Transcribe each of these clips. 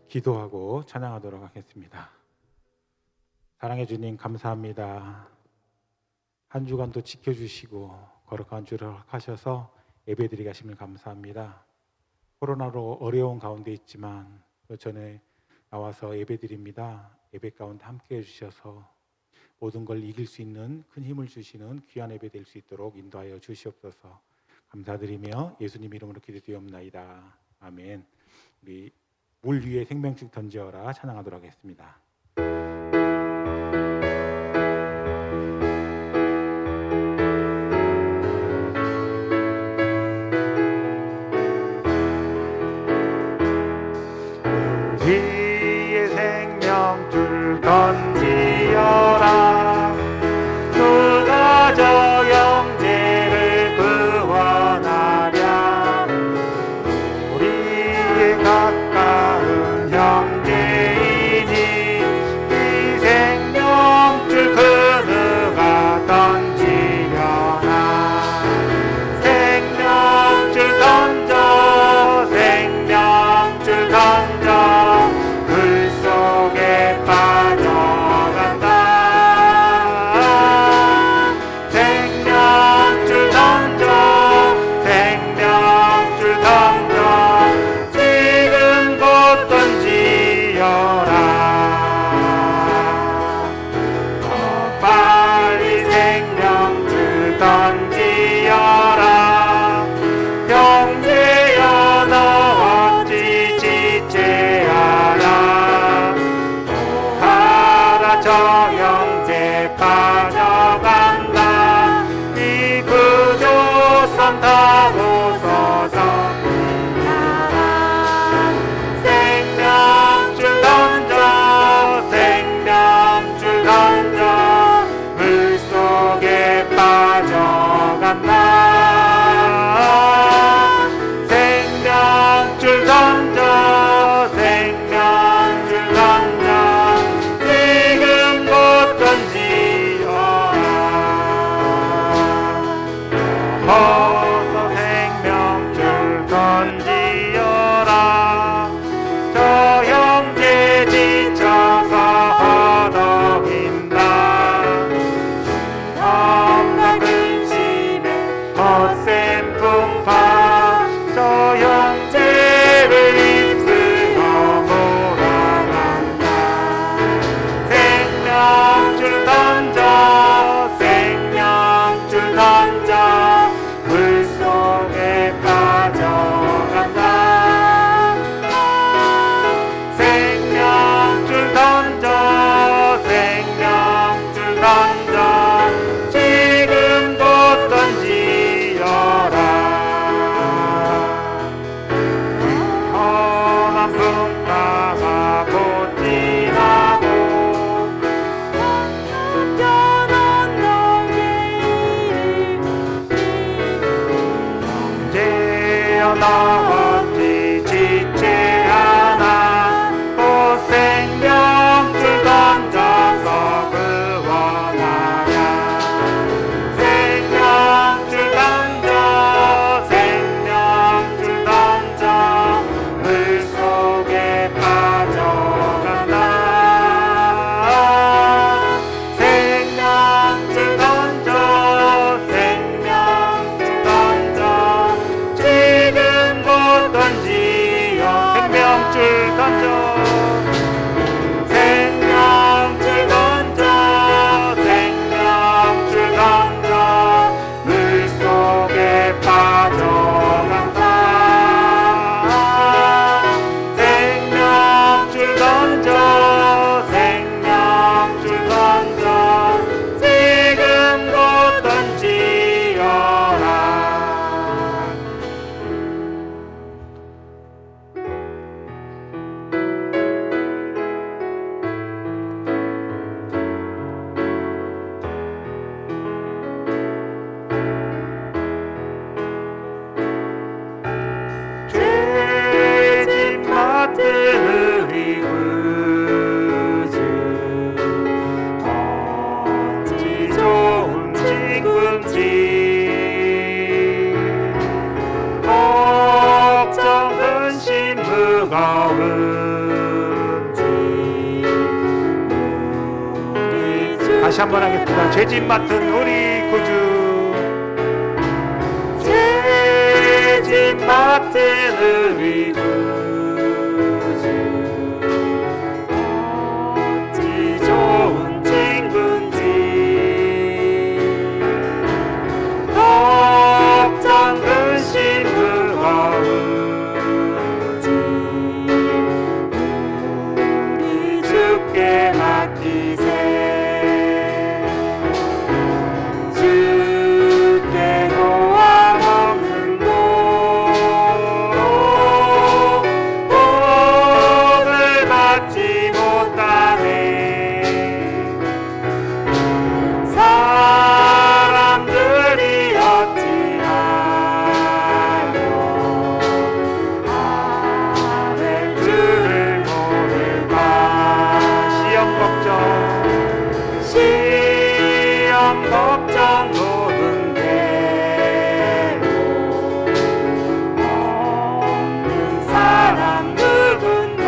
기도하고 찬양하도록 하겠습니다. 사랑해 주님 감사합니다. 한 주간도 지켜주시고 거룩한 주를 허락하셔서 예배드리게 하심을 감사합니다. 코로나로 어려운 가운데 있지만 전에 나와서 예배드립니다. 예배 가운데 함께해 주셔서 모든 걸 이길 수 있는 큰 힘을 주시는 귀한 예배 될 수 있도록 인도하여 주시옵소서. 감사드리며 예수님 이름으로 기도드리옵나이다. 아멘. 우리 물 위에 생명축 던지어라 찬양하도록 하겠습니다. 위에 생명줄 던지어라. 누가 저 형제를 구원하랴. 우리의 가까운 형제이니 다시 한번 하겠습니다. 죄짐 맡은 우리 구주, 죄짐 맡은 우리 구주, 어찌 좋은 친구인지 걱정 근심 무거운지 우리 주께 맡기세. 주께 고함 없는 곳 오늘 받지 못하네. 사람들이 어찌하여 아벨 주를 모를까. 시험 걱정 모든 괴로움 없는 사람 누군가.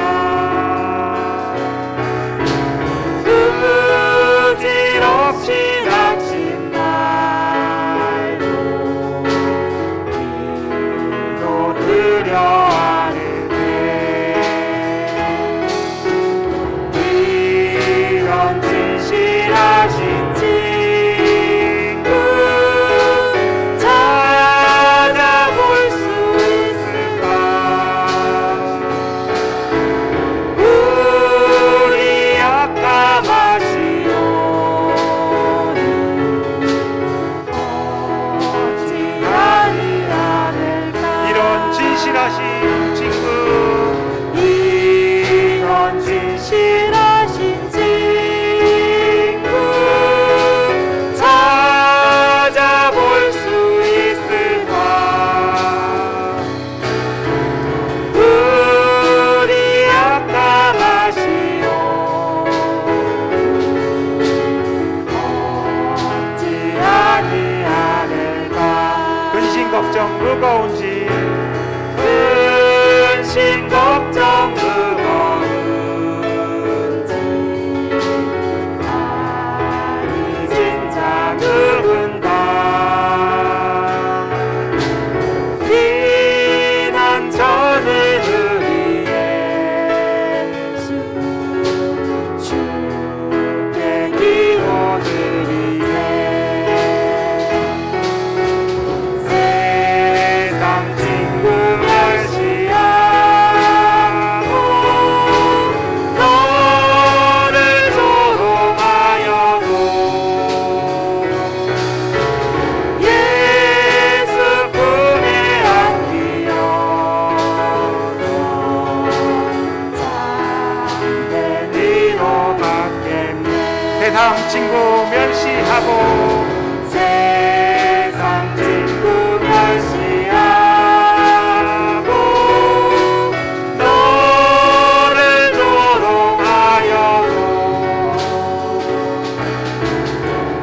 부질없이 낙심 말고 기도드려 하는데 이런 진실하신 친구 찾아볼 수 있을까. 우리 약함하시오니 어찌하리야 될까. 이런 진실하신 친구, 이런 진실하신 친구 찾아볼 수 있을까. 우리 약함하시오 어찌하리야 될까. 근심 걱정 무거운지 근심 걱정 무거운지 아니 진짜 누군가. 피난처는 우리 예수 주께 기도드리세. 세상 친구 멸시하고 너를 조롱하여도 예수 품에 안기어서 참된 위로 받겠네. 세상 친구 멸시하고 세상 친구 멸시하고 너를 조롱하여도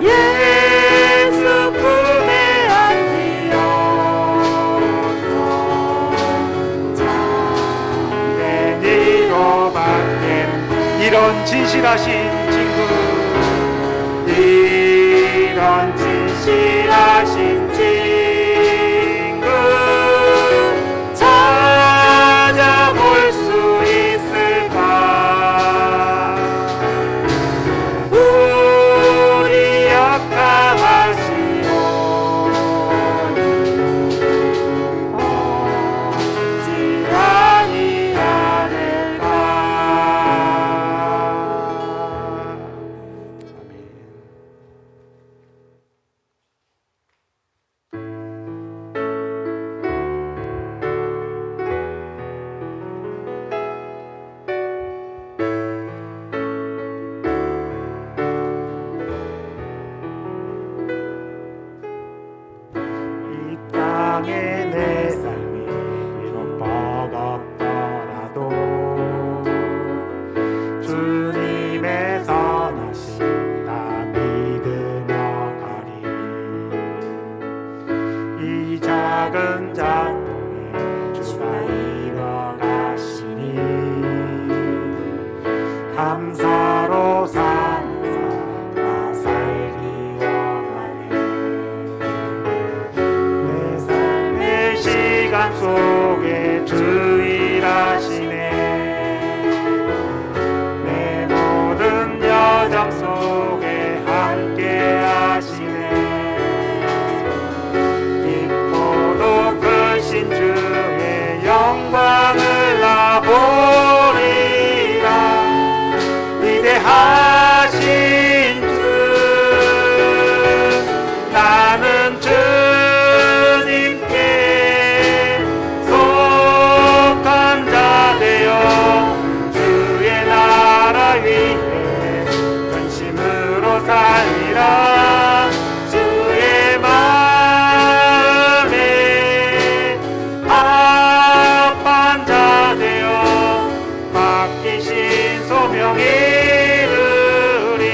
예수 품에 안기어서 참된 위로 받겠네. 이런 진실하신 친구, 이런 진실하신 친구 찾아볼 수 있을까. 우리 약함하시오니 어찌하리야 될까. 감사로 산다 속에 주일하시네. 내 모든 여정 속에 함께 하시네. 깊고도 크신 주의 영광을 나 보리라. 위대하신 주, 나는 주님께 속한 자 되어 주의 나라 위에 전심으로 살리라. 주의 마음에 합한 자 되어 맡기신 소명이 이루리.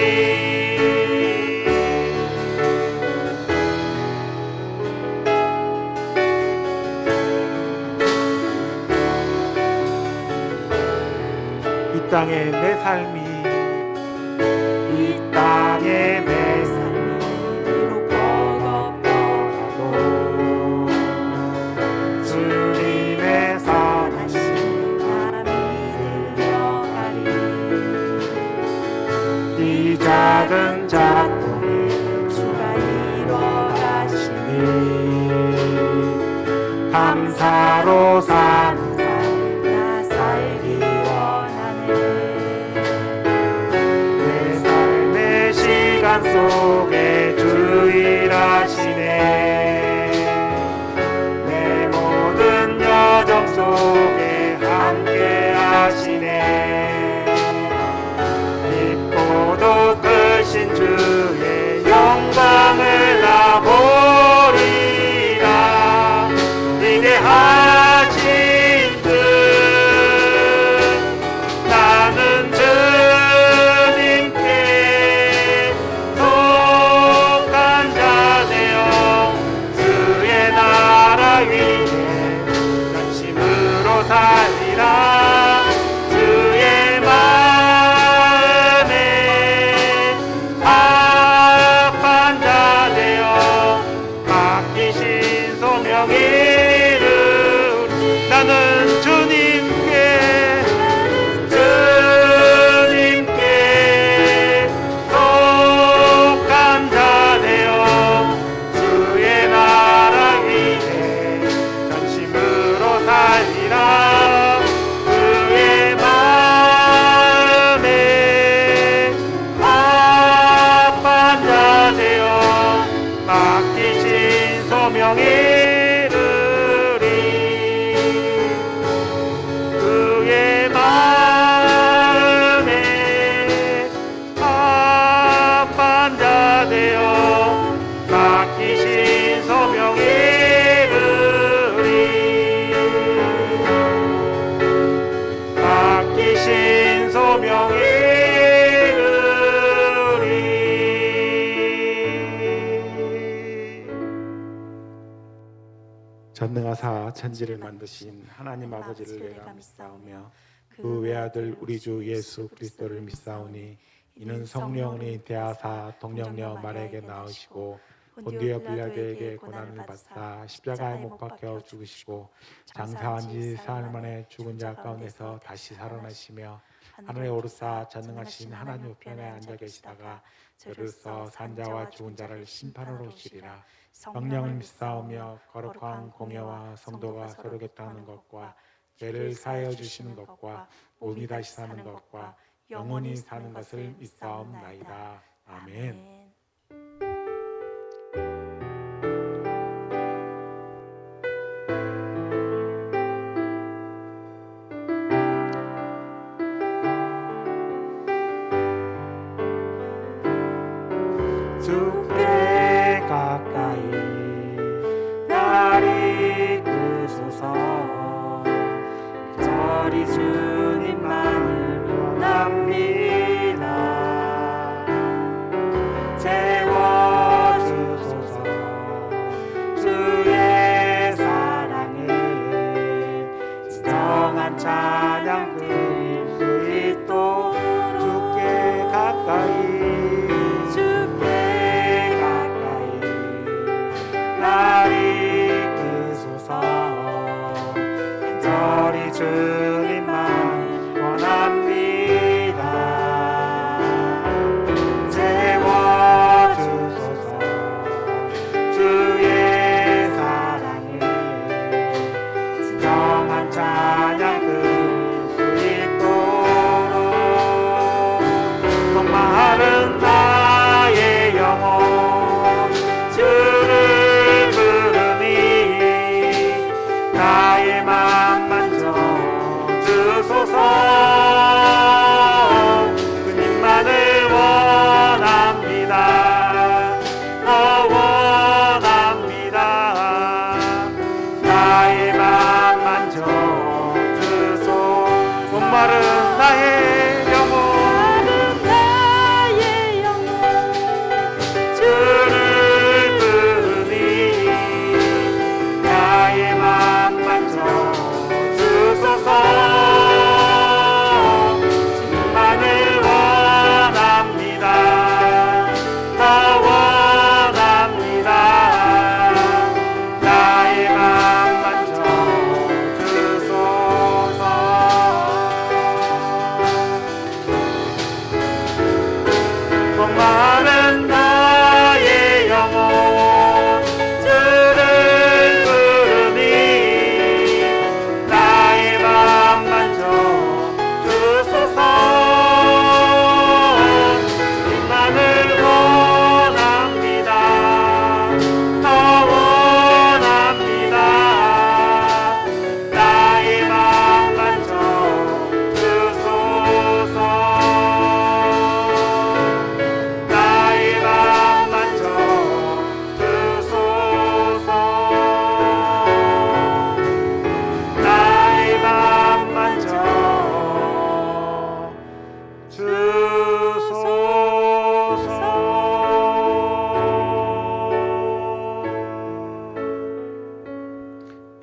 이 땅에 내 삶이 이 땅에 내 삶이 비록 버겁더라도 주님의 선하신 나 믿으려가리. 이 작은 작동에 주가 이뤄가시니 감사로 사는 삶 나 살기 원하네. 내 삶의 시간 속에 주일하시네. 내 모든 여정 속에 함께 하시네. 깊고도 크신 주의 영광을 나 보리라. 위대하신 주, 나는 주님께 속한 자 되어 주의 나라 위에 전심으로 살리라. 주의 마음에 합한 자 되어 맡기신 소명이 이루리. 나는 주님께 속한 자 되어 주의 나라 위에 전심으로 살리라. 주의 마음에 합한 자 되어 맡기신 소명이 이루리. 그의 마음에 합한 자 되어 맡기신 소명이 이루리. 맡기신 소명이 이루리. 전능하사 천지를 만드신 하나님 아버지를 내가 믿사오며 그 외아들 우리 주 예수 그리스도를 믿사오니 이는 성령이 대하사 동령녀 마리아에게 나으시고 본디오 빌라도에게 고난을 받사 십자가에 못 박혀 죽으시고 장사한 지 사흘 만에 죽은 자 가운데서 다시 살아나시며 하늘에 오르사 전능하신 하나님 우편에 앉아 계시다가 저로서 산자와 죽은 자를 심판하러 오시리라. 성령을 믿사오며 거룩한 공예와 성도가 서로 격다하는 것과 죄를 사하여 주시는 것과 몸이 다시 사는 것과 영원히 사는 것을 믿사옵나이다. 아멘. 주께 가까이 날 이끄소서. 저리 주님만을 원합니다.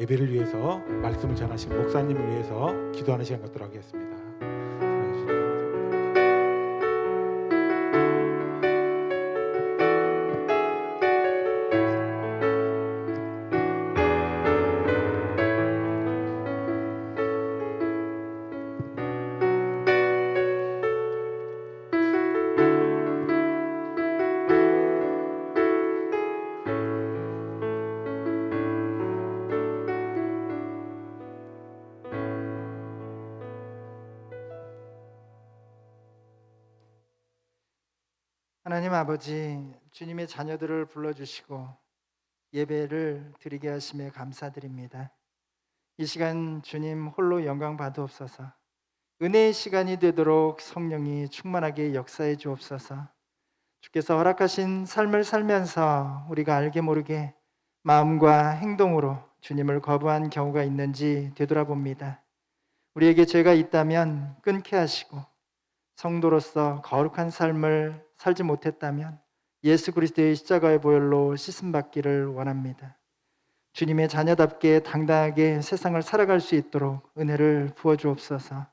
예배를 위해서 말씀을 전하신 목사님을 위해서 기도하는 시간 갖도록 하겠습니다. 사랑해 주시기 감사합니다. 하나님 아버지, 주님의 자녀들을 불러주시고 예배를 드리게 하심에 감사드립니다. 이 시간 주님 홀로 영광 받으옵소서. 은혜의 시간이 되도록 성령이 충만하게 역사해 주옵소서. 주께서 허락하신 삶을 살면서 우리가 알게 모르게 마음과 행동으로 주님을 거부한 경우가 있는지 되돌아봅니다. 우리에게 죄가 있다면 끊게 하시고 성도로서 거룩한 삶을 살지 못했다면 예수 그리스도의 십자가의 보혈로 씻음받기를 원합니다. 주님의 자녀답게 당당하게 세상을 살아갈 수 있도록 은혜를 부어주옵소서.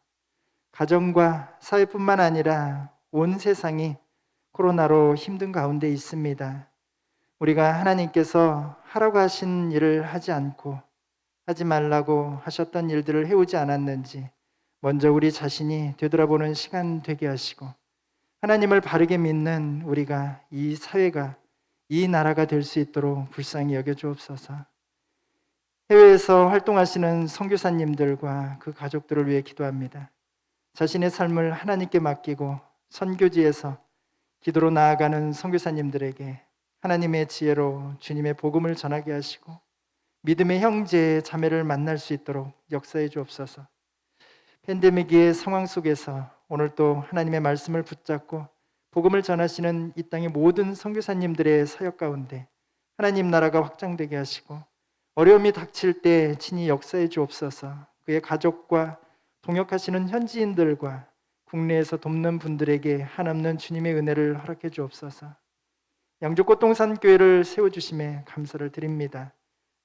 가정과 사회뿐만 아니라 온 세상이 코로나로 힘든 가운데 있습니다. 우리가 하나님께서 하라고 하신 일을 하지 않고 하지 말라고 하셨던 일들을 해오지 않았는지 먼저 우리 자신이 되돌아보는 시간 되게 하시고 하나님을 바르게 믿는 우리가 이 사회가 이 나라가 될 수 있도록 불쌍히 여겨주옵소서. 해외에서 활동하시는 선교사님들과 그 가족들을 위해 기도합니다. 자신의 삶을 하나님께 맡기고 선교지에서 기도로 나아가는 선교사님들에게 하나님의 지혜로 주님의 복음을 전하게 하시고 믿음의 형제 자매를 만날 수 있도록 역사해 주옵소서. 팬데믹의 상황 속에서 오늘 또 하나님의 말씀을 붙잡고 복음을 전하시는 이 땅의 모든 선교사님들의 사역 가운데 하나님 나라가 확장되게 하시고 어려움이 닥칠 때 친히 역사해 주옵소서. 그의 가족과 동역하시는 현지인들과 국내에서 돕는 분들에게 한없는 주님의 은혜를 허락해 주옵소서. 양주꽃동산교회를 세워주심에 감사를 드립니다.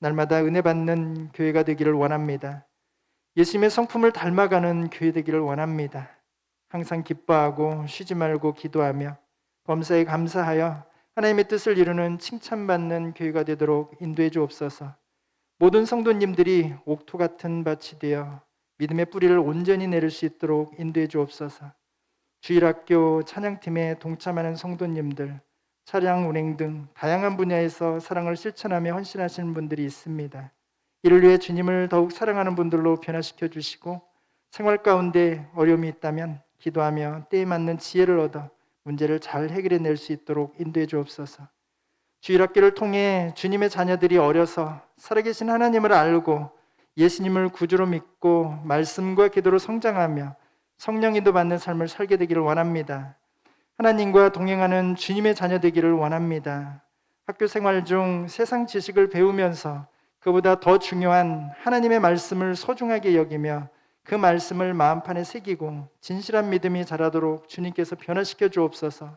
날마다 은혜 받는 교회가 되기를 원합니다. 예수님의 성품을 닮아가는 교회 되기를 원합니다. 항상 기뻐하고 쉬지 말고 기도하며 범사에 감사하여 하나님의 뜻을 이루는 칭찬받는 교회가 되도록 인도해 주옵소서. 모든 성도님들이 옥토 같은 밭이 되어 믿음의 뿌리를 온전히 내릴 수 있도록 인도해 주옵소서. 주일학교 찬양팀에 동참하는 성도님들, 차량 운행 등 다양한 분야에서 사랑을 실천하며 헌신하시는 분들이 있습니다. 이를 위해 주님을 더욱 사랑하는 분들로 변화시켜 주시고 생활 가운데 어려움이 있다면 기도하며 때에 맞는 지혜를 얻어 문제를 잘 해결해낼 수 있도록 인도해 주옵소서. 주일학교를 통해 주님의 자녀들이 어려서 살아계신 하나님을 알고 예수님을 구주로 믿고 말씀과 기도로 성장하며 성령 인도 받는 삶을 살게 되기를 원합니다. 하나님과 동행하는 주님의 자녀 되기를 원합니다. 학교 생활 중 세상 지식을 배우면서 그보다 더 중요한 하나님의 말씀을 소중하게 여기며 그 말씀을 마음판에 새기고 진실한 믿음이 자라도록 주님께서 변화시켜 주옵소서.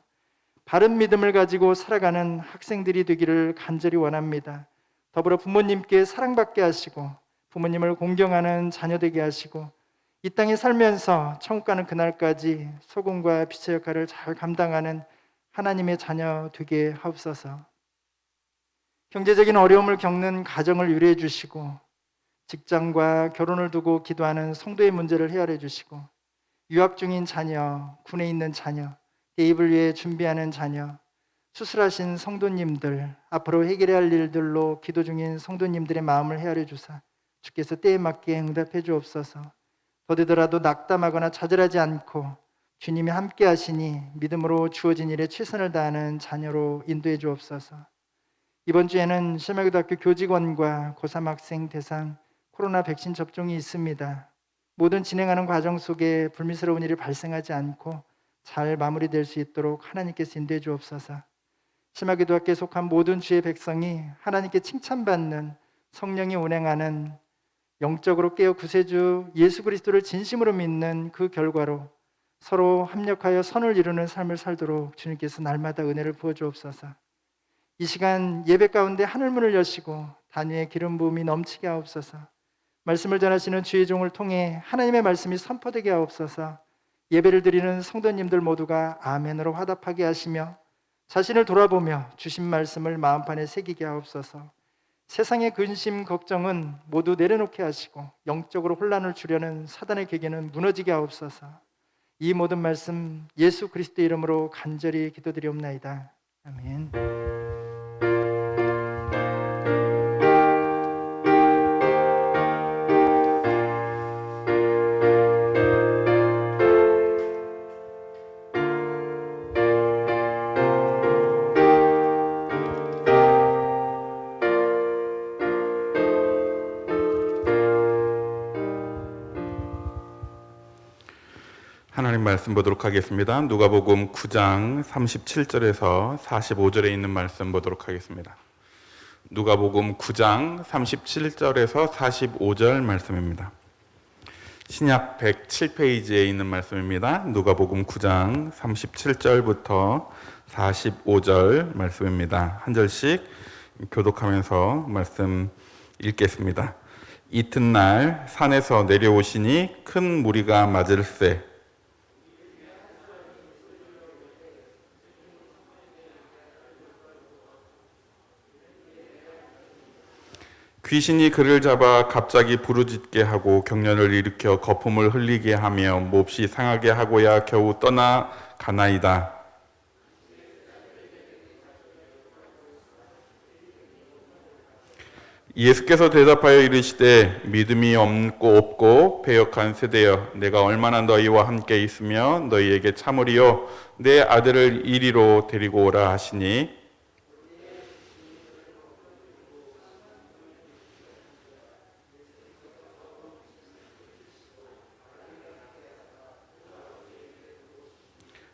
바른 믿음을 가지고 살아가는 학생들이 되기를 간절히 원합니다. 더불어 부모님께 사랑받게 하시고 부모님을 공경하는 자녀 되게 하시고 이 땅에 살면서 천국 가는 그날까지 소금과 빛의 역할을 잘 감당하는 하나님의 자녀 되게 하옵소서. 경제적인 어려움을 겪는 가정을 유래해 주시고 직장과 결혼을 두고 기도하는 성도의 문제를 헤아려 주시고 유학 중인 자녀, 군에 있는 자녀, 대입을 위해 준비하는 자녀, 수술하신 성도님들, 앞으로 해결해야 할 일들로 기도 중인 성도님들의 마음을 헤아려 주사 주께서 때에 맞게 응답해 주옵소서. 더되더라도 낙담하거나 좌절하지 않고 주님이 함께 하시니 믿음으로 주어진 일에 최선을 다하는 자녀로 인도해 주옵소서. 이번 주에는 심야고등학교 교직원과 고3 학생 대상 코로나 백신 접종이 있습니다. 모든 진행하는 과정 속에 불미스러운 일이 발생하지 않고 잘 마무리될 수 있도록 하나님께서 인도해 주옵소서. 심야고등학교에 속한 모든 주의 백성이 하나님께 칭찬받는 성령이 운행하는 영적으로 깨어 구세주 예수 그리스도를 진심으로 믿는 그 결과로 서로 합력하여 선을 이루는 삶을 살도록 주님께서 날마다 은혜를 부어 주옵소서. 이 시간 예배 가운데 하늘문을 여시고 한위의 기름 부음이 넘치게 하옵소서. 말씀을 전하시는 주의 종을 통해 하나님의 말씀이 선포되게 하옵소서. 예배를 드리는 성도님들 모두가 아멘으로 화답하게 하시며 자신을 돌아보며 주신 말씀을 마음판에 새기게 하옵소서. 세상의 근심 걱정은 모두 내려놓게 하시고 영적으로 혼란을 주려는 사단의 계계는 무너지게 하옵소서. 이 모든 말씀 예수 그리스도의 이름으로 간절히 기도드리옵나이다. 아멘. 하나님 말씀 보도록 하겠습니다. 누가복음 9장 37절에서 45절에 있는 말씀 보도록 하겠습니다. 누가복음 9장 37절에서 45절 말씀입니다. 신약 107페이지에 있는 말씀입니다. 누가복음 9장 37절부터 45절 말씀입니다. 한 절씩 교독하면서 말씀 읽겠습니다. 이튿날 산에서 내려오시니 큰 무리가 맞을세 귀신이 그를 잡아 갑자기 부르짖게 하고 경련을 일으켜 거품을 흘리게 하며 몹시 상하게 하고야 겨우 떠나가나이다. 예수께서 대답하여 이르시되 믿음이 없고 패역한 세대여 내가 얼마나 너희와 함께 있으며 너희에게 참으리요 내 아들을 이리로 데리고 오라 하시니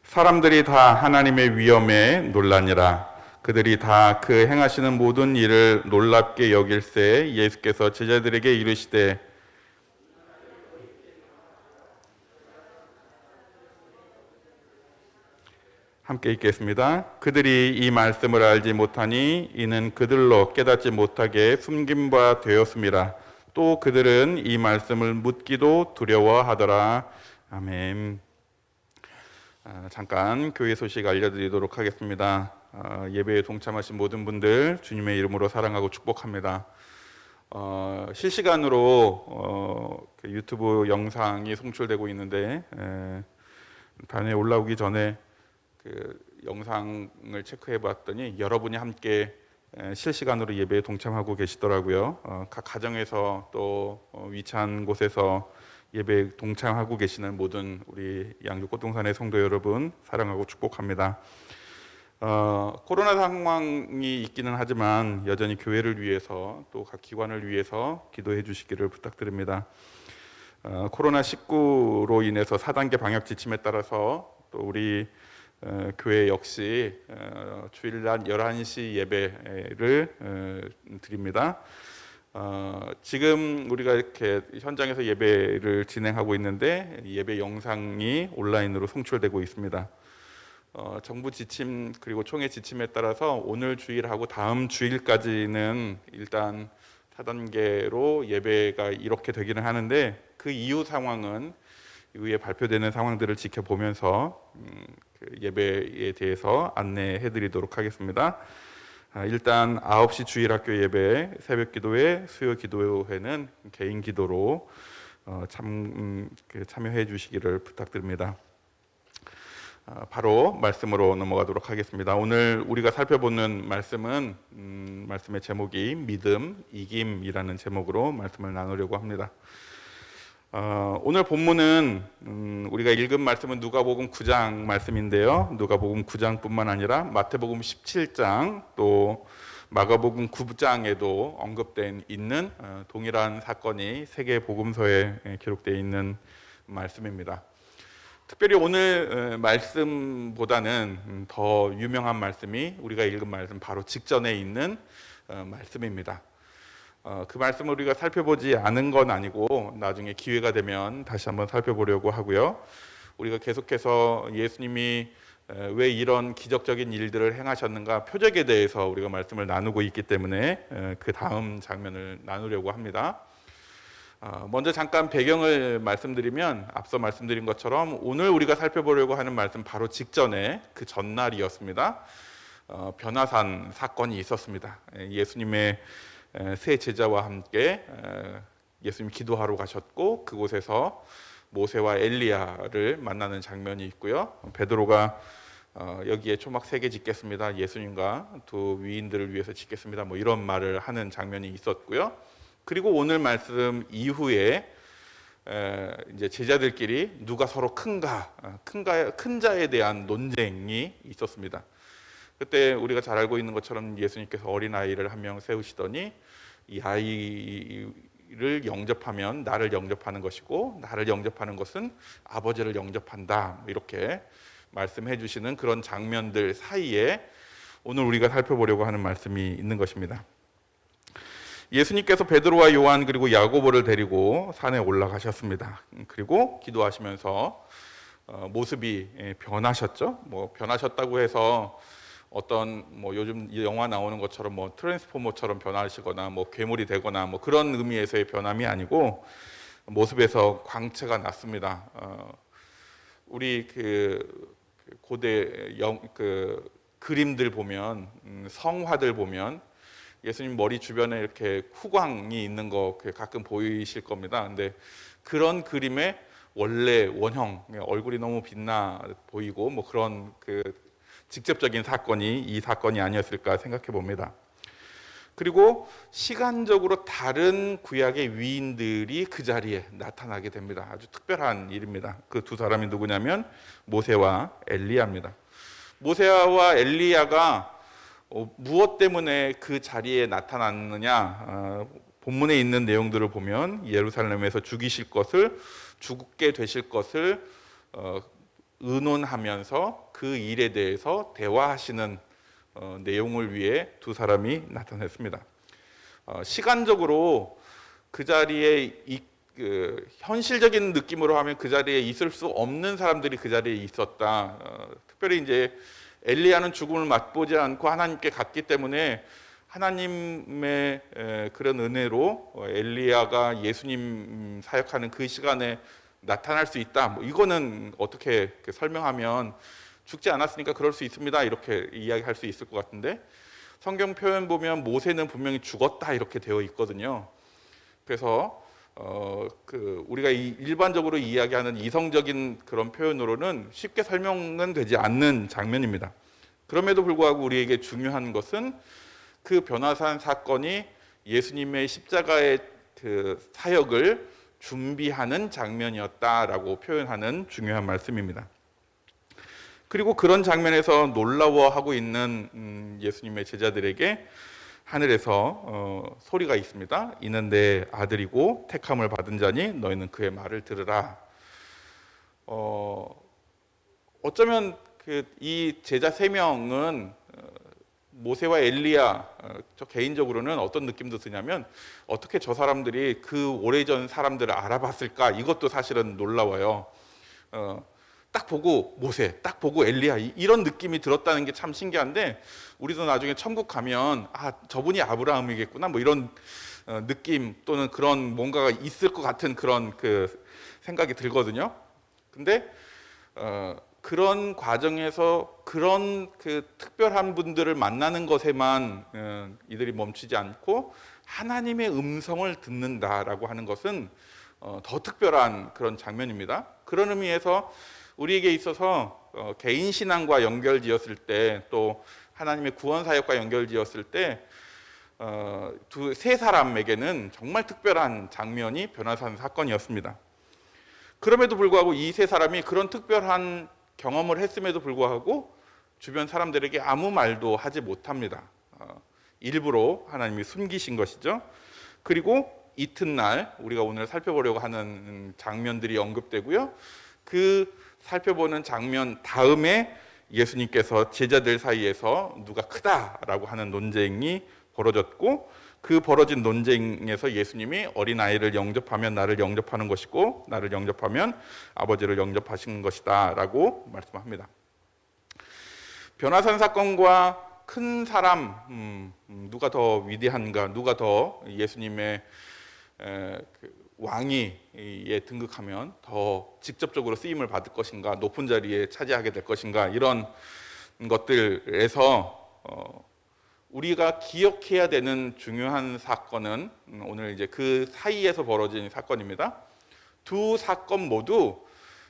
사람들이 다 하나님의 위엄에 놀라니라. 그들이 다 그 행하시는 모든 일을 놀랍게 여길새 예수께서 제자들에게 이르시되 함께 읽겠습니다. 그들이 이 말씀을 알지 못하니 이는 그들로 깨닫지 못하게 숨긴 바 되었음이라. 또 그들은 이 말씀을 묻기도 두려워하더라. 아멘. 잠깐 교회 소식 알려드리도록 하겠습니다. 예배에 동참하신 모든 분들 주님의 이름으로 사랑하고 축복합니다. 실시간으로 그 유튜브 영상이 송출되고 있는데 단에 올라오기 전에 그 영상을 체크해봤더니 여러분이 함께 실시간으로 예배에 동참하고 계시더라고요. 각 가정에서 또 위치한 곳에서 예배에 동참하고 계시는 모든 우리 양주 꽃동산의 성도 여러분 사랑하고 축복합니다. 코로나 상황이 있기는 하지만 여전히 교회를 위해서 또 각 기관을 위해서 기도해 주시기를 부탁드립니다. 코로나19로 인해서 4단계 방역 지침에 따라서 또 우리 교회 역시 주일날 11시 예배를 드립니다. 지금 우리가 이렇게 현장에서 예배를 진행하고 있는데 예배 영상이 온라인으로 송출되고 있습니다. 정부 지침 그리고 총회 지침에 따라서 오늘 주일하고 다음 주일까지는 일단 4단계로 예배가 이렇게 되기는 하는데 그 이후 상황은 이후에 발표되는 상황들을 지켜보면서 그 예배에 대해서 안내해드리도록 하겠습니다. 일단 9시 주일학교 예배, 새벽 기도회, 수요 기도회는 개인 기도로 참여해 주시기를 부탁드립니다. 바로 말씀으로 넘어가도록 하겠습니다. 오늘 우리가 살펴보는 말씀은 말씀의 제목이 믿음, 이김이라는 제목으로 말씀을 나누려고 합니다. 오늘 본문은 우리가 읽은 말씀은 누가복음 9장 말씀인데요. 누가복음 9장뿐만 아니라 마태복음 17장 또 마가복음 9장에도 언급된 있는 동일한 사건이 세 개의 복음서에 기록되어 있는 말씀입니다. 특별히 오늘 말씀보다는 더 유명한 말씀이 우리가 읽은 말씀 바로 직전에 있는 말씀입니다. 그 말씀을 우리가 살펴보지 않은 건 아니고 나중에 기회가 되면 다시 한번 살펴보려고 하고요. 우리가 계속해서 예수님이 왜 이런 기적적인 일들을 행하셨는가 표적에 대해서 우리가 말씀을 나누고 있기 때문에 그 다음 장면을 나누려고 합니다. 먼저 잠깐 배경을 말씀드리면 앞서 말씀드린 것처럼 오늘 우리가 살펴보려고 하는 말씀 바로 직전에 그 전날이었습니다. 변화산 사건이 있었습니다. 예수님의 세 제자와 함께 예수님 기도하러 가셨고 그곳에서 모세와 엘리야를 만나는 장면이 있고요. 베드로가 여기에 초막 3개 짓겠습니다. 예수님과 두 위인들을 위해서 짓겠습니다. 뭐 이런 말을 하는 장면이 있었고요. 그리고 오늘 말씀 이후에 이제 제자들끼리 누가 서로 큰가, 큰 자에 대한 논쟁이 있었습니다. 그때 우리가 잘 알고 있는 것처럼 예수님께서 어린 아이를 한 명 세우시더니 이 아이를 영접하면 나를 영접하는 것이고 나를 영접하는 것은 아버지를 영접한다, 이렇게 말씀해 주시는 그런 장면들 사이에 오늘 우리가 살펴보려고 하는 말씀이 있는 것입니다. 예수님께서 베드로와 요한 그리고 야고보를 데리고 산에 올라가셨습니다. 그리고 기도하시면서 모습이 변하셨죠. 뭐 변하셨다고 해서 어떤 뭐 요즘 영화 나오는 것처럼 뭐 트랜스포머처럼 변하시거나 뭐 괴물이 되거나 뭐 그런 의미에서의 변함이 아니고 모습에서 광채가 났습니다. 우리 그 고대 그림들 보면 성화들 보면 예수님 머리 주변에 이렇게 후광이 있는 거 가끔 보이실 겁니다. 근데 그런 그림의 원래 원형, 얼굴이 너무 빛나 보이고 뭐 그런 그 직접적인 사건이 이 사건이 아니었을까 생각해 봅니다. 그리고 시간적으로 다른 구약의 위인들이 그 자리에 나타나게 됩니다. 아주 특별한 일입니다. 그 두 사람이 누구냐면 모세와 엘리야입니다. 모세와 엘리야가 무엇 때문에 그 자리에 나타났느냐, 본문에 있는 내용들을 보면 예루살렘에서 죽게 되실 것을 의논하면서 그 일에 대해서 대화하시는 내용을 위해 두 사람이 나타났습니다. 시간적으로 그 자리에 현실적인 느낌으로 하면 그 자리에 있을 수 없는 사람들이 그 자리에 있었다. 특별히 이제 엘리야는 죽음을 맛보지 않고 하나님께 갔기 때문에 하나님의 그런 은혜로 엘리야가 예수님 사역하는 그 시간에 나타날 수 있다. 뭐 이거는 어떻게 설명하면 죽지 않았으니까 그럴 수 있습니다, 이렇게 이야기할 수 있을 것 같은데 성경 표현 보면 모세는 분명히 죽었다 이렇게 되어 있거든요. 그래서 우리가 일반적으로 이야기하는 이성적인 그런 표현으로는 쉽게 설명은 되지 않는 장면입니다. 그럼에도 불구하고 우리에게 중요한 것은 그 변화산 사건이 예수님의 십자가의 그 사역을 준비하는 장면이었다라고 표현하는 중요한 말씀입니다. 그리고 그런 장면에서 놀라워하고 있는 예수님의 제자들에게 하늘에서 소리가 있습니다. 이는 내 아들이고 택함을 받은 자니 너희는 그의 말을 들으라. 어쩌면 이 제자 3명은 모세와 엘리야, 저 개인적으로는 어떤 느낌도 드냐면 어떻게 저 사람들이 그 오래전 사람들을 알아봤을까, 이것도 사실은 놀라워요. 딱 보고 모세, 딱 보고 엘리야, 이런 느낌이 들었다는 게 참 신기한데 우리도 나중에 천국 가면 저분이 아브라함이겠구나 뭐 이런 느낌 또는 그런 뭔가가 있을 것 같은 그런 그 생각이 들거든요. 근데 그런 과정에서 그런 그 특별한 분들을 만나는 것에만 이들이 멈추지 않고 하나님의 음성을 듣는다라고 하는 것은 더 특별한 그런 장면입니다. 그런 의미에서 우리에게 있어서 개인 신앙과 연결지었을 때 또 하나님의 구원 사역과 연결지었을 때 세 사람에게는 정말 특별한 장면이 변화산 사건이었습니다. 그럼에도 불구하고 이 세 사람이 그런 특별한 경험을 했음에도 불구하고 주변 사람들에게 아무 말도 하지 못합니다. 일부러 하나님이 숨기신 것이죠. 그리고 이튿날 우리가 오늘 살펴보려고 하는 장면들이 언급되고요. 그 살펴보는 장면 다음에 예수님께서 제자들 사이에서 누가 크다라고 하는 논쟁이 벌어졌고 그 벌어진 논쟁에서 예수님이 어린아이를 영접하면 나를 영접하는 것이고 나를 영접하면 아버지를 영접하신 것이다 라고 말씀합니다. 변화산 사건과 큰 사람 누가 더 위대한가, 누가 더 예수님의 왕위에 등극하면 더 직접적으로 쓰임을 받을 것인가, 높은 자리에 차지하게 될 것인가, 이런 것들에서 우리가 기억해야 되는 중요한 사건은 오늘 이제 그 사이에서 벌어진 사건입니다. 두 사건 모두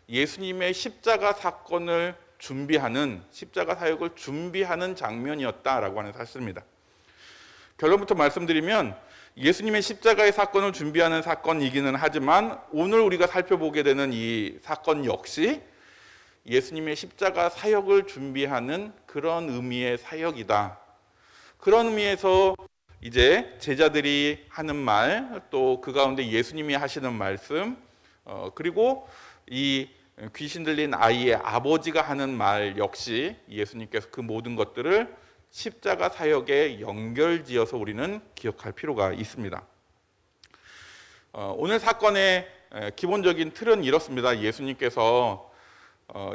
예수님의 십자가 사건을 준비하는, 십자가 사역을 준비하는 장면이었다라고 하는 사실입니다. 결론부터 말씀드리면 예수님의 십자가의 사건을 준비하는 사건이기는 하지만 오늘 우리가 살펴보게 되는 이 사건 역시 예수님의 십자가 사역을 준비하는 그런 의미의 사역이다. 그런 의미에서 이제 제자들이 하는 말, 또 그 가운데 예수님이 하시는 말씀, 그리고 이 귀신 들린 아이의 아버지가 하는 말 역시 예수님께서 그 모든 것들을 십자가 사역에 연결지어서 우리는 기억할 필요가 있습니다. 오늘 사건의 기본적인 틀은 이렇습니다. 예수님께서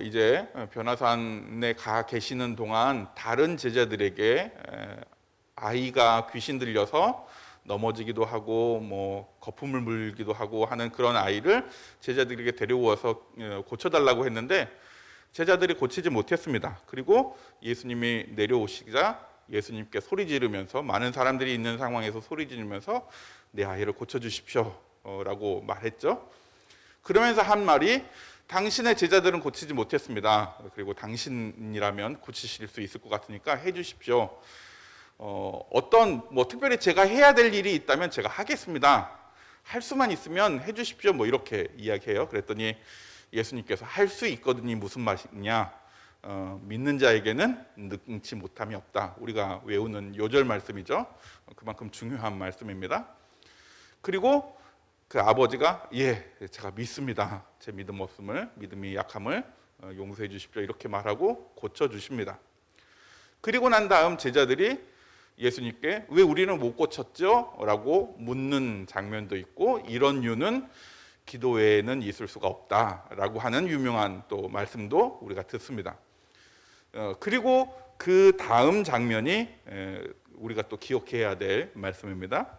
이제 변화산에 가 계시는 동안 다른 제자들에게 아이가 귀신 들려서 넘어지기도 하고 뭐 거품을 물기도 하고 하는 그런 아이를 제자들에게 데려와서 고쳐달라고 했는데 제자들이 고치지 못했습니다. 그리고 예수님이 내려오시자 예수님께 소리 지르면서, 많은 사람들이 있는 상황에서 소리 지르면서 내 아이를 고쳐주십시오 라고 말했죠. 그러면서 한 말이, 당신의 제자들은 고치지 못했습니다. 그리고 당신이라면 고치실 수 있을 것 같으니까 해주십시오. 어떤 특별히 제가 해야 될 일이 있다면 제가 하겠습니다. 할 수만 있으면 해주십시오. 이렇게 이야기해요. 그랬더니 예수님께서 할 수 있거든이 무슨 말이냐? 믿는 자에게는 능치 못함이 없다. 우리가 외우는 요절 말씀이죠. 그만큼 중요한 말씀입니다. 그리고 그 아버지가 제가 믿습니다. 제 믿음이 약함을 용서해 주십시오. 이렇게 말하고 고쳐 주십니다. 그리고 난 다음 제자들이 예수님께 왜 우리는 못 고쳤죠? 라고 묻는 장면도 있고, 이런 이유는 기도 외에는 있을 수가 없다라고 하는 유명한 또 말씀도 우리가 듣습니다. 그리고 그 다음 장면이 우리가 또 기억해야 될 말씀입니다.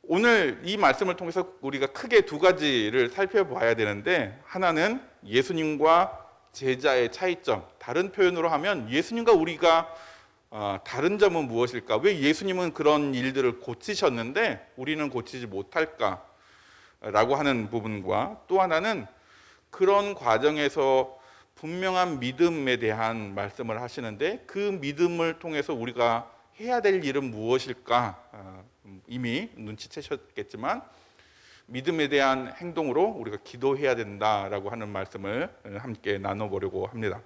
오늘 이 말씀을 통해서 우리가 크게 두 가지를 살펴봐야 되는데, 하나는 예수님과 제자의 차이점, 다른 표현으로 하면 예수님과 우리가 다른 점은 무엇일까? 왜 예수님은 그런 일들을 고치셨는데 우리는 고치지 못할까? 라고 하는 부분과, 또 하나는 그런 과정에서 분명한 믿음에 대한 말씀을 하시는데 그 믿음을 통해서 우리가 해야 될 일은 무엇일까? 이미 눈치채셨겠지만 믿음에 대한 행동으로 우리가 기도해야 된다라고 하는 말씀을 함께 나눠보려고 합니다.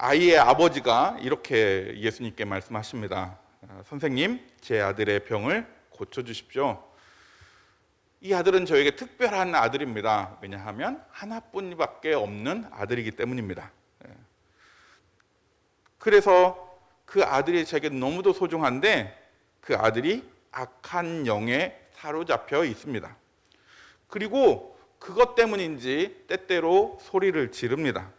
아이의 아버지가 이렇게 예수님께 말씀하십니다. 선생님, 제 아들의 병을 고쳐주십시오. 이 아들은 저에게 특별한 아들입니다. 왜냐하면 하나뿐밖에 없는 아들이기 때문입니다. 그래서 그 아들이 제게 너무도 소중한데 그 아들이 악한 영에 사로잡혀 있습니다. 그리고 그것 때문인지 때때로 소리를 지릅니다.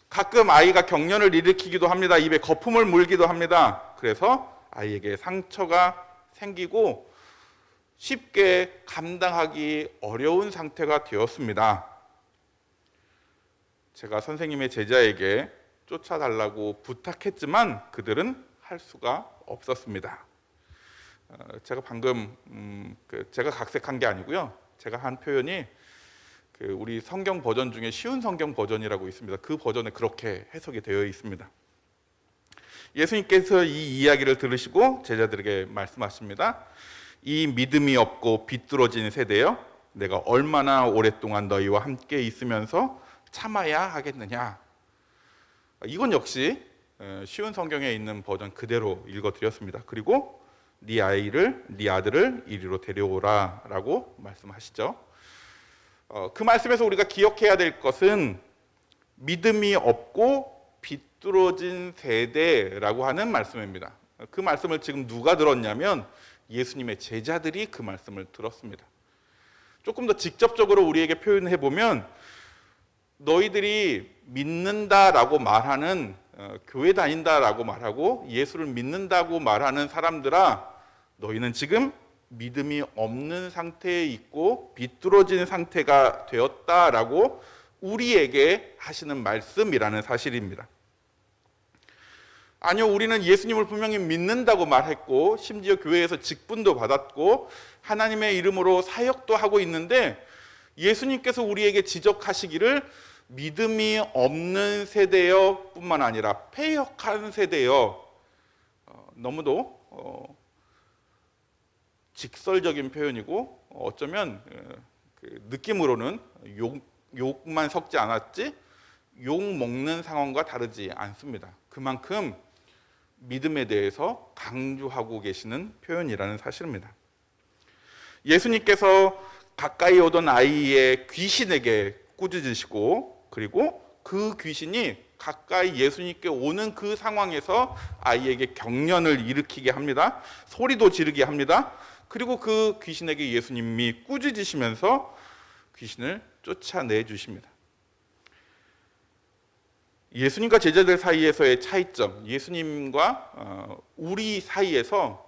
가끔 아이가 경련을 일으키기도 합니다. 입에 거품을 물기도 합니다. 그래서 아이에게 상처가 생기고 쉽게 감당하기 어려운 상태가 되었습니다. 제가 선생님의 제자에게 쫓아달라고 부탁했지만 그들은 할 수가 없었습니다. 제가 방금 제가 각색한 게 아니고요. 제가 한 표현이 우리 성경 버전 중에 쉬운 성경 버전이라고 있습니다. 그 버전에 그렇게 해석이 되어 있습니다. 예수님께서 이 이야기를 들으시고 제자들에게 말씀하십니다. 이 믿음이 없고 비뚤어진 세대여, 내가 얼마나 오랫동안 너희와 함께 있으면서 참아야 하겠느냐. 이건 역시 쉬운 성경에 있는 버전 그대로 읽어드렸습니다. 그리고 네 아들을 이리로 데려오라 라고 말씀하시죠. 그 말씀에서 우리가 기억해야 될 것은 믿음이 없고 비뚤어진 세대라고 하는 말씀입니다. 그 말씀을 지금 누가 들었냐면 예수님의 제자들이 그 말씀을 들었습니다. 조금 더 직접적으로 우리에게 표현해 보면 너희들이 믿는다라고 말하는 교회 다닌다라고 말하고 예수를 믿는다고 말하는 사람들아, 너희는 지금 믿음이 없는 상태에 있고 비뚤어진 상태가 되었다라고 우리에게 하시는 말씀이라는 사실입니다. 아니요, 우리는 예수님을 분명히 믿는다고 말했고 심지어 교회에서 직분도 받았고 하나님의 이름으로 사역도 하고 있는데 예수님께서 우리에게 지적하시기를 믿음이 없는 세대여 뿐만 아니라 패역한 세대여, 너무도 직설적인 표현이고 어쩌면 그 느낌으로는 욕만 섞지 않았지 욕 먹는 상황과 다르지 않습니다. 그만큼 믿음에 대해서 강조하고 계시는 표현이라는 사실입니다. 예수님께서 가까이 오던 아이의 귀신에게 꾸짖으시고 그리고 그 귀신이 가까이 예수님께 오는 그 상황에서 아이에게 경련을 일으키게 합니다. 소리도 지르게 합니다. 그리고 그 귀신에게 예수님이 꾸짖으시면서 귀신을 쫓아내 주십니다. 예수님과 제자들 사이에서의 차이점, 예수님과 우리 사이에서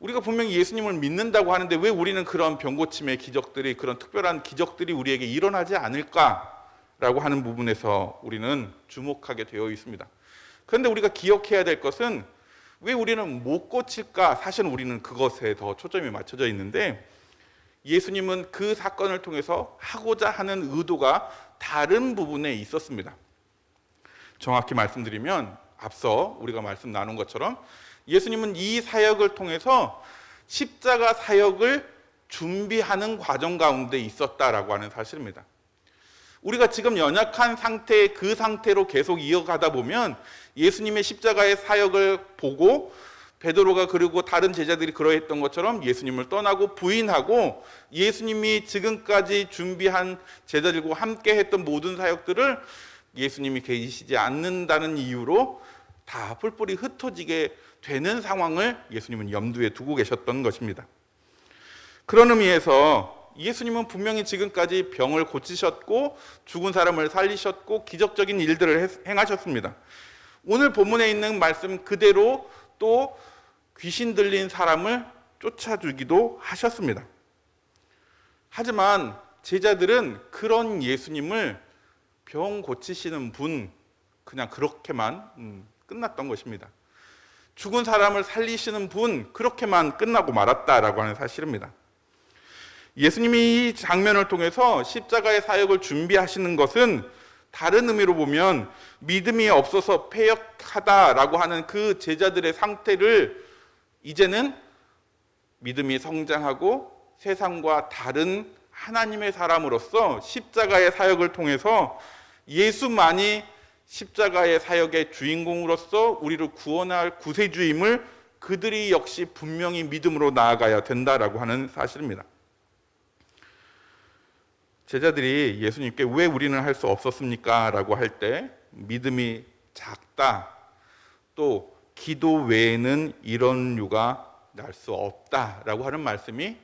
우리가 분명히 예수님을 믿는다고 하는데 왜 우리는 그런 병고침의 기적들이, 그런 특별한 기적들이 우리에게 일어나지 않을까라고 하는 부분에서 우리는 주목하게 되어 있습니다. 그런데 우리가 기억해야 될 것은 왜 우리는 못 고칠까? 사실 우리는 그것에 더 초점이 맞춰져 있는데 예수님은 그 사건을 통해서 하고자 하는 의도가 다른 부분에 있었습니다. 정확히 말씀드리면 앞서 우리가 말씀 나눈 것처럼 예수님은 이 사역을 통해서 십자가 사역을 준비하는 과정 가운데 있었다라고 하는 사실입니다. 우리가 지금 연약한 상태, 그 상태로 계속 이어가다 보면 예수님의 십자가의 사역을 보고 베드로가 그리고 다른 제자들이 그러했던 것처럼 예수님을 떠나고 부인하고 예수님이 지금까지 준비한 제자들과 함께 했던 모든 사역들을 예수님이 계시지 않는다는 이유로 다 뿔뿔이 흩어지게 되는 상황을 예수님은 염두에 두고 계셨던 것입니다. 그런 의미에서 예수님은 분명히 지금까지 병을 고치셨고 죽은 사람을 살리셨고 기적적인 일들을 행하셨습니다. 오늘 본문에 있는 말씀 그대로 또 귀신 들린 사람을 쫓아주기도 하셨습니다. 하지만 제자들은 그런 예수님을 병 고치시는 분 그냥 그렇게만 끝났던 것입니다. 죽은 사람을 살리시는 분 그렇게만 끝나고 말았다라고 하는 사실입니다. 예수님이 이 장면을 통해서 십자가의 사역을 준비하시는 것은 다른 의미로 보면 믿음이 없어서 패역하다라고 하는 그 제자들의 상태를 이제는 믿음이 성장하고 세상과 다른 하나님의 사람으로서 십자가의 사역을 통해서 예수만이 십자가의 사역의 주인공으로서 우리를 구원할 구세주임을 그들이 역시 분명히 믿음으로 나아가야 된다라고 하는 사실입니다. 제자들이 예수님께 왜 우리는 할 수 없었습니까? 라고 할 때 믿음이 작다, 또 기도 외에는 이런 류가 날 수 없다라고 하는 말씀이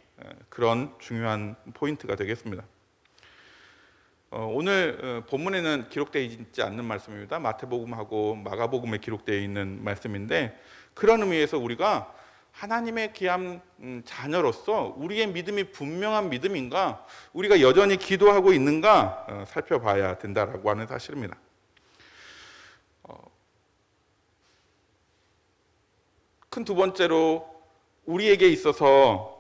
그런 중요한 포인트가 되겠습니다. 오늘 본문에는 기록되어 있지 않는 말씀입니다. 마태복음하고 마가복음에 기록되어 있는 말씀인데 그런 의미에서 우리가 하나님의 귀한 자녀로서 우리의 믿음이 분명한 믿음인가, 우리가 여전히 기도하고 있는가 살펴봐야 된다라고 하는 사실입니다. 큰 두 번째로 우리에게 있어서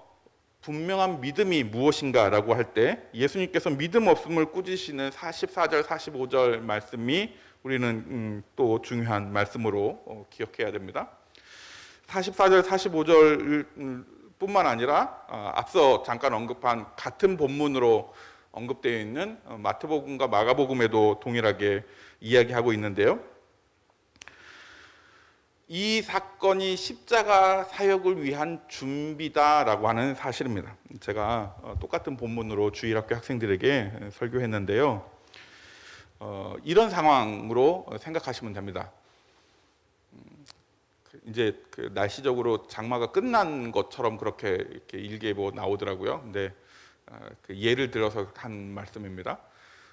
분명한 믿음이 무엇인가라고 할 때 예수님께서 믿음 없음을 꾸짖으시는 44절, 45절 말씀이 우리는 또 중요한 말씀으로 기억해야 됩니다. 44절, 45절 뿐만 아니라 앞서 잠깐 언급한 같은 본문으로 언급되어 있는 마태복음과 마가복음에도 동일하게 이야기하고 있는데요. 이 사건이 십자가 사역을 위한 준비다라고 하는 사실입니다. 제가 똑같은 본문으로 주일학교 학생들에게 설교했는데요. 이런 상황으로 생각하시면 됩니다. 이제 그 날씨적으로 장마가 끝난 것처럼 그렇게 이렇게 일기예보 나오더라고요. 근데 그 예를 들어서 한 말씀입니다.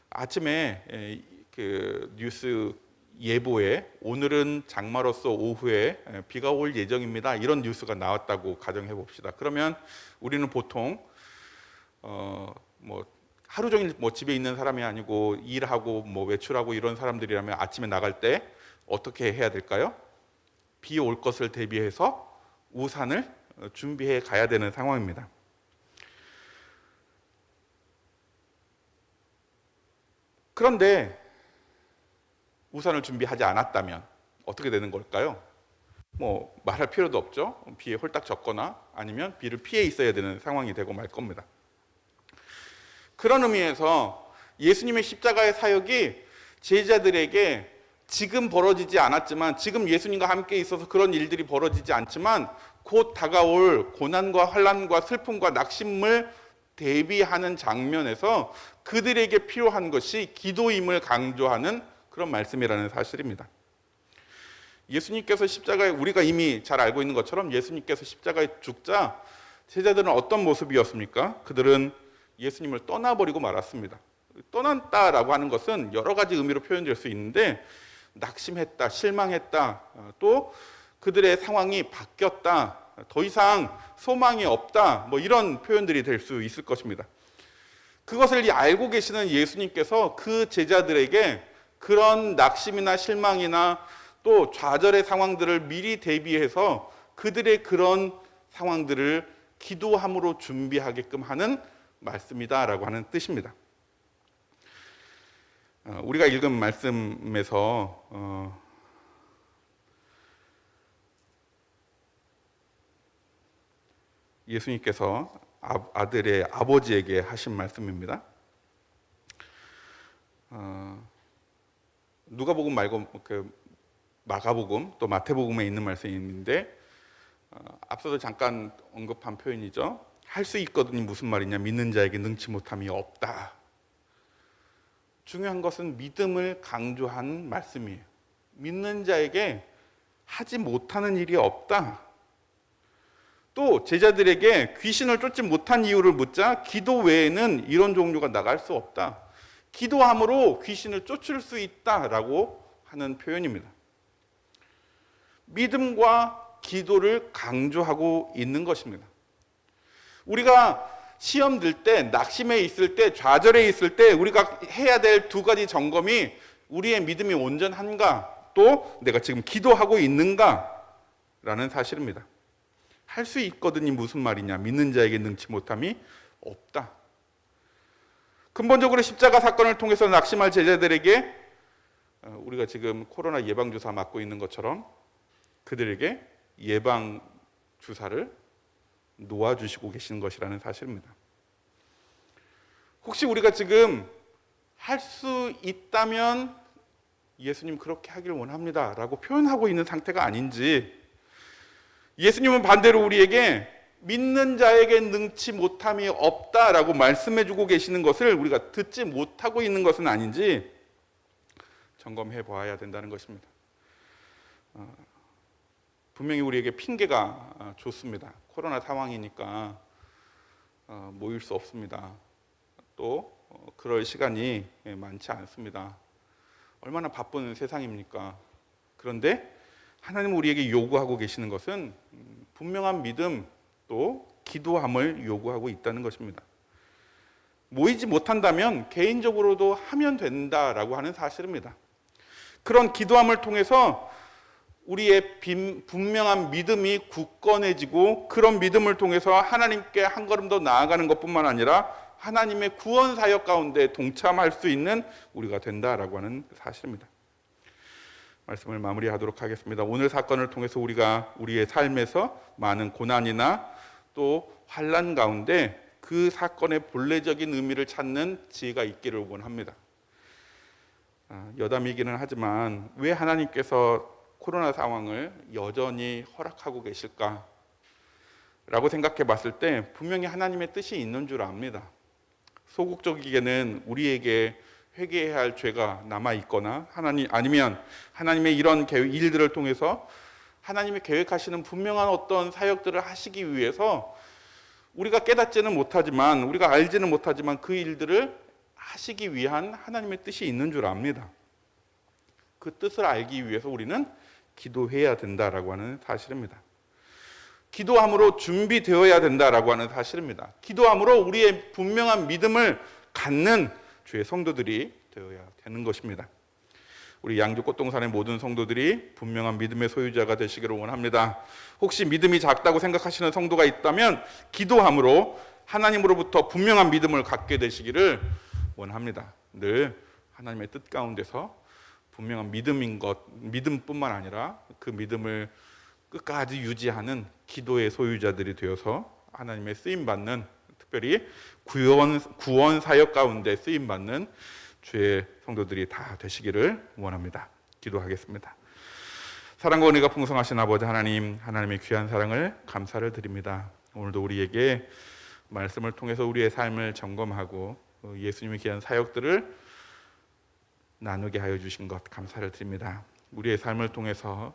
아침에 그 뉴스 예보에 오늘은 장마로서 오후에 비가 올 예정입니다. 이런 뉴스가 나왔다고 가정해 봅시다. 그러면 우리는 보통 뭐 하루 종일 뭐 집에 있는 사람이 아니고 일하고 뭐 외출하고 이런 사람들이라면 아침에 나갈 때 어떻게 해야 될까요? 비 올 것을 대비해서 우산을 준비해 가야 되는 상황입니다. 그런데 우산을 준비하지 않았다면 어떻게 되는 걸까요? 뭐 말할 필요도 없죠. 비에 홀딱 젖거나 아니면 비를 피해 있어야 되는 상황이 되고 말 겁니다. 그런 의미에서 예수님의 십자가의 사역이 제자들에게 지금 벌어지지 않았지만, 지금 예수님과 함께 있어서 그런 일들이 벌어지지 않지만 곧 다가올 고난과 환난과 슬픔과 낙심을 대비하는 장면에서 그들에게 필요한 것이 기도임을 강조하는 그런 말씀이라는 사실입니다. 예수님께서 십자가에, 우리가 이미 잘 알고 있는 것처럼 예수님께서 십자가에 죽자 제자들은 어떤 모습이었습니까? 그들은 예수님을 떠나버리고 말았습니다. 떠났다라고 하는 것은 여러 가지 의미로 표현될 수 있는데, 낙심했다, 실망했다, 또 그들의 상황이 바뀌었다, 더 이상 소망이 없다, 뭐 이런 표현들이 될 수 있을 것입니다. 그것을 알고 계시는 예수님께서 그 제자들에게 그런 낙심이나 실망이나 또 좌절의 상황들을 미리 대비해서 그들의 그런 상황들을 기도함으로 준비하게끔 하는 말씀이다라고 하는 뜻입니다. 우리가 읽은 말씀에서 예수님께서 아들의 아버지에게 하신 말씀입니다. 누가복음 말고 그 마가복음 또 마태복음에 있는 말씀인데, 앞서도 잠깐 언급한 표현이죠. 할 수 있거든이 무슨 말이냐? 믿는 자에게 능치 못함이 없다. 중요한 것은 믿음을 강조한 말씀이에요. 믿는 자에게 하지 못하는 일이 없다. 또 제자들에게 귀신을 쫓지 못한 이유를 묻자 기도 외에는 이런 종류가 나갈 수 없다. 기도함으로 귀신을 쫓을 수 있다라고 하는 표현입니다. 믿음과 기도를 강조하고 있는 것입니다. 우리가 시험 들 때, 낙심에 있을 때, 좌절에 있을 때 우리가 해야 될 두 가지 점검이 우리의 믿음이 온전한가, 또 내가 지금 기도하고 있는가라는 사실입니다. 할 수 있거든이 무슨 말이냐? 믿는 자에게 능치 못함이 없다. 근본적으로 십자가 사건을 통해서 낙심할 제자들에게 우리가 지금 코로나 예방주사 맞고 있는 것처럼 그들에게 예방주사를 놓아주시고 계시는 것이라는 사실입니다. 혹시 우리가 지금 할 수 있다면 예수님 그렇게 하길 원합니다 라고 표현하고 있는 상태가 아닌지, 예수님은 반대로 우리에게 믿는 자에게 능치 못함이 없다라고 말씀해주고 계시는 것을 우리가 듣지 못하고 있는 것은 아닌지 점검해 보아야 된다는 것입니다. 분명히 우리에게 핑계가 좋습니다. 코로나 상황이니까 모일 수 없습니다. 또 그럴 시간이 많지 않습니다. 얼마나 바쁜 세상입니까? 그런데 하나님은 우리에게 요구하고 계시는 것은 분명한 믿음, 또 기도함을 요구하고 있다는 것입니다. 모이지 못한다면 개인적으로도 하면 된다라고 하는 사실입니다. 그런 기도함을 통해서 우리의 분명한 믿음이 굳건해지고, 그런 믿음을 통해서 하나님께 한 걸음 더 나아가는 것뿐만 아니라 하나님의 구원 사역 가운데 동참할 수 있는 우리가 된다라고 하는 사실입니다. 말씀을 마무리하도록 하겠습니다. 오늘 사건을 통해서 우리가 우리의 삶에서 많은 고난이나 또 환난 가운데 그 사건의 본래적인 의미를 찾는 지혜가 있기를 원합니다. 여담이기는 하지만 왜 하나님께서 코로나 상황을 여전히 허락하고 계실까? 라고 생각해 봤을 때 분명히 하나님의 뜻이 있는 줄 압니다. 소극적이게는 우리에게 회개해야 할 죄가 남아 있거나 아니면 하나님의 이런 일들을 통해서 하나님의 계획하시는 분명한 어떤 사역들을 하시기 위해서 우리가 깨닫지는 못하지만, 우리가 알지는 못하지만 그 일들을 하시기 위한 하나님의 뜻이 있는 줄 압니다. 그 뜻을 알기 위해서 우리는 기도해야 된다라고 하는 사실입니다. 기도함으로 준비되어야 된다라고 하는 사실입니다. 기도함으로 우리의 분명한 믿음을 갖는 주의 성도들이 되어야 되는 것입니다. 우리 양주 꽃동산의 모든 성도들이 분명한 믿음의 소유자가 되시기를 원합니다. 혹시 믿음이 작다고 생각하시는 성도가 있다면 기도함으로 하나님으로부터 분명한 믿음을 갖게 되시기를 원합니다. 늘 하나님의 뜻 가운데서 분명한 믿음뿐만 아니라 그 믿음을 끝까지 유지하는 기도의 소유자들이 되어서 하나님의 쓰임받는, 특별히 구원 사역 가운데 쓰임받는 주의 성도들이 다 되시기를 원합니다. 기도하겠습니다. 사랑과 은혜가 풍성하신 아버지 하나님, 하나님의 귀한 사랑을 감사를 드립니다. 오늘도 우리에게 말씀을 통해서 우리의 삶을 점검하고 예수님의 귀한 사역들을 나누게 하여 주신 것 감사를 드립니다. 우리의 삶을 통해서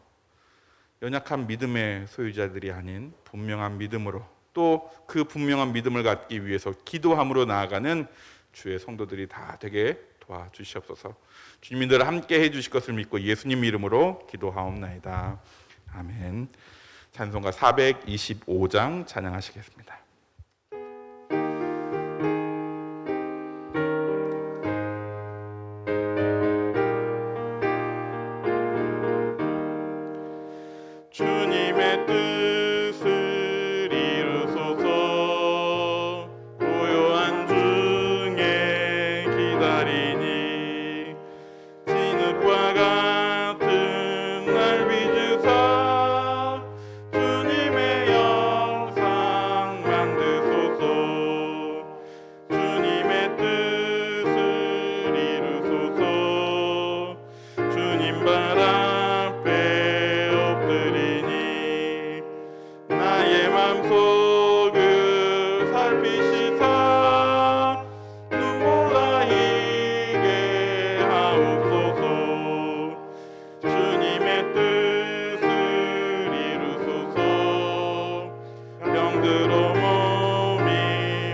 연약한 믿음의 소유자들이 아닌 분명한 믿음으로, 또 그 분명한 믿음을 갖기 위해서 기도함으로 나아가는 주의 성도들이 다 되게 도와주시옵소서. 주님이 늘 함께 해주실 것을 믿고 예수님 이름으로 기도하옵나이다. 아멘. 찬송가 425장 찬양하시겠습니다. 주님의 뜻을 이루소서. 고요한 중에 기다리니 진흙과 같은 날 빚으사 주님의 영상 만드소서. 주님의 뜻을 이루소서. 주님 발 앞에 엎드리니 나의 맘속을 살피시사 눈보라 희게 하옵소서. 주님의 뜻을 이루소서. 병들어 몸이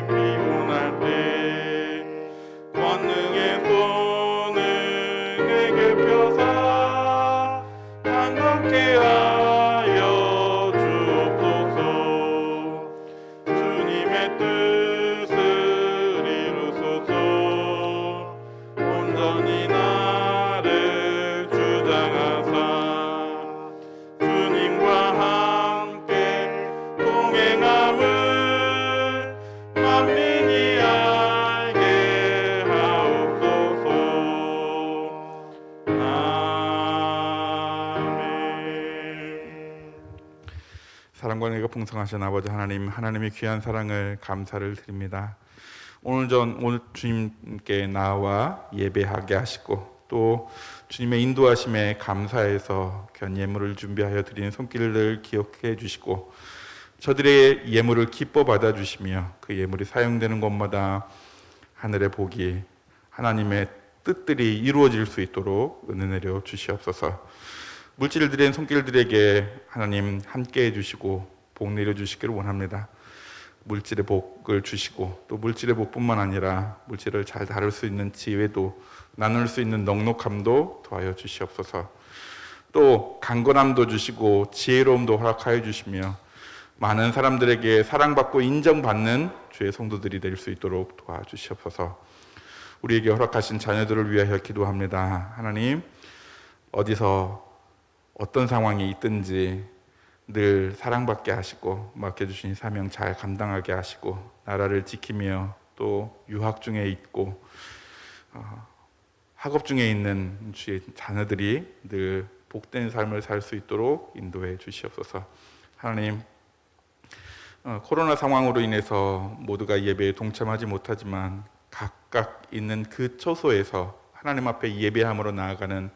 피곤할 때 권능의 손을 내게 펴사 반갑게 하여 주옵소서. 주님의 뜻을 이루소서. 온전히 나를 주장하사 주님과 함께 동행함을 만민이 알게 하옵소서. 아멘. 사랑과 은혜가 풍성하신 아버지 하나님, 하나님의 귀한 사랑을 감사를 드립니다. 오늘 주님께 나와 예배하게 하시고 또 주님의 인도하심에 감사해서 귀한 예물을 준비하여 드리는 손길을 기억해 주시고 저들의 예물을 기뻐 받아주시며 그 예물이 사용되는 곳마다 하늘의 복이, 하나님의 뜻들이 이루어질 수 있도록 은혜 내려 주시옵소서. 물질을 드린 손길들에게 하나님 함께 해주시고 복 내려 주시기를 원합니다. 물질의 복을 주시고 또 물질의 복뿐만 아니라 물질을 잘 다룰 수 있는 지혜도, 나눌 수 있는 넉넉함도 더하여 주시옵소서. 또 강건함도 주시고 지혜로움도 허락하여 주시며 많은 사람들에게 사랑받고 인정받는 주의 성도들이 될 수 있도록 도와주시옵소서. 우리에게 허락하신 자녀들을 위하여 기도합니다. 하나님, 어디서 어떤 상황이 있든지 늘 사랑받게 하시고 맡겨주신 사명 잘 감당하게 하시고 나라를 지키며 또 유학 중에 있고 학업 중에 있는 주의 자녀들이 늘 복된 삶을 살 수 있도록 인도해 주시옵소서. 하나님, 코로나 상황으로 인해서 모두가 예배에 동참하지 못하지만 각각 있는 그 처소에서 하나님 앞에 예배함으로 나아가는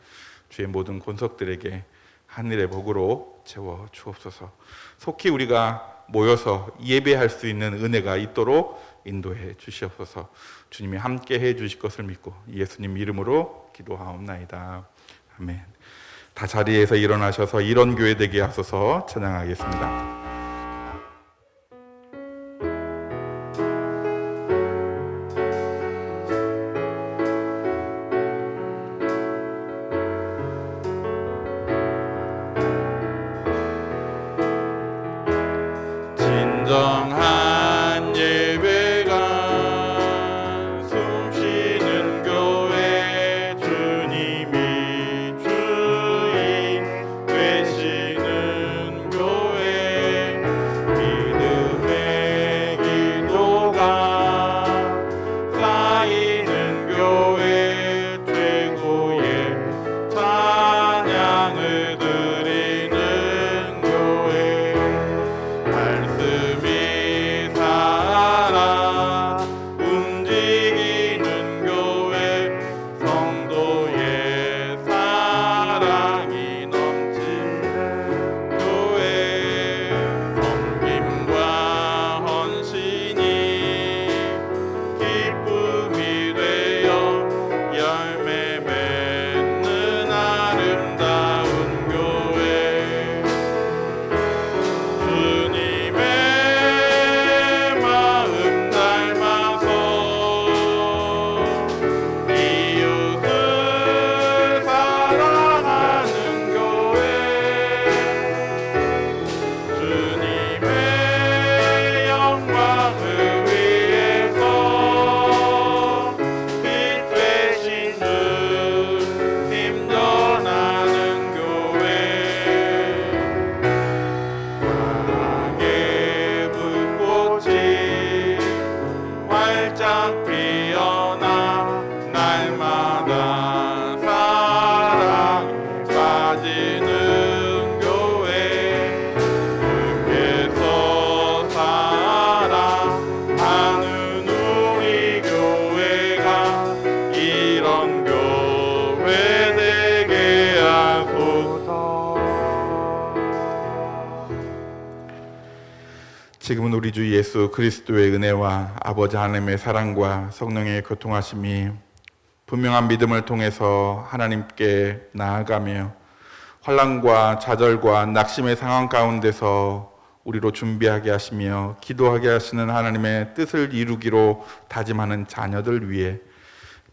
주의 모든 권속들에게 하늘의 복으로 채워 주옵소서. 속히 우리가 모여서 예배할 수 있는 은혜가 있도록 인도해 주시옵소서. 주님이 함께 해 주실 것을 믿고 예수님 이름으로 기도하옵나이다. 아멘. 다 자리에서 일어나셔서 이런 교회 되게 하소서. 찬양하겠습니다. 진정한 예배가 숨쉬는 교회 주님이 주인 되시는 교회 믿음의 기도가 쌓이는 교회 최고의 찬양을 드리는 교회 말씀이 살아 움직이는 교회 성도의 사랑이 넘치는 교회 섬김과 헌신이 기쁨이 되어 열매 맺는 아름다운 교회 주님의 마음 닮아서 이웃을 사랑하는 교회 주님의 영광을 위해서 빛 되신 주 힘전하는 교회 사랑의 불꽃이 활짝 피어나 날마다 사랑에 빠지는 교회 주께서 사랑하는 우리 교회가 이런 교회 되게 하소서. 지금은 우리 주 예수 그리스도의 은혜와 아버지 하나님의 사랑과 성령의 교통하심이 분명한 믿음을 통해서 하나님께 나아가며 환난과 좌절과 낙심의 상황 가운데서 우리로 준비하게 하시며 기도하게 하시는 하나님의 뜻을 이루기로 다짐하는 자녀들 위해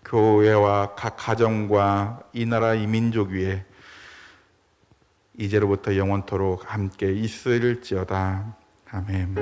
교회와 각 가정과 이 나라 이 민족 위에 이제로부터 영원토록 함께 있을지어다. 아멘.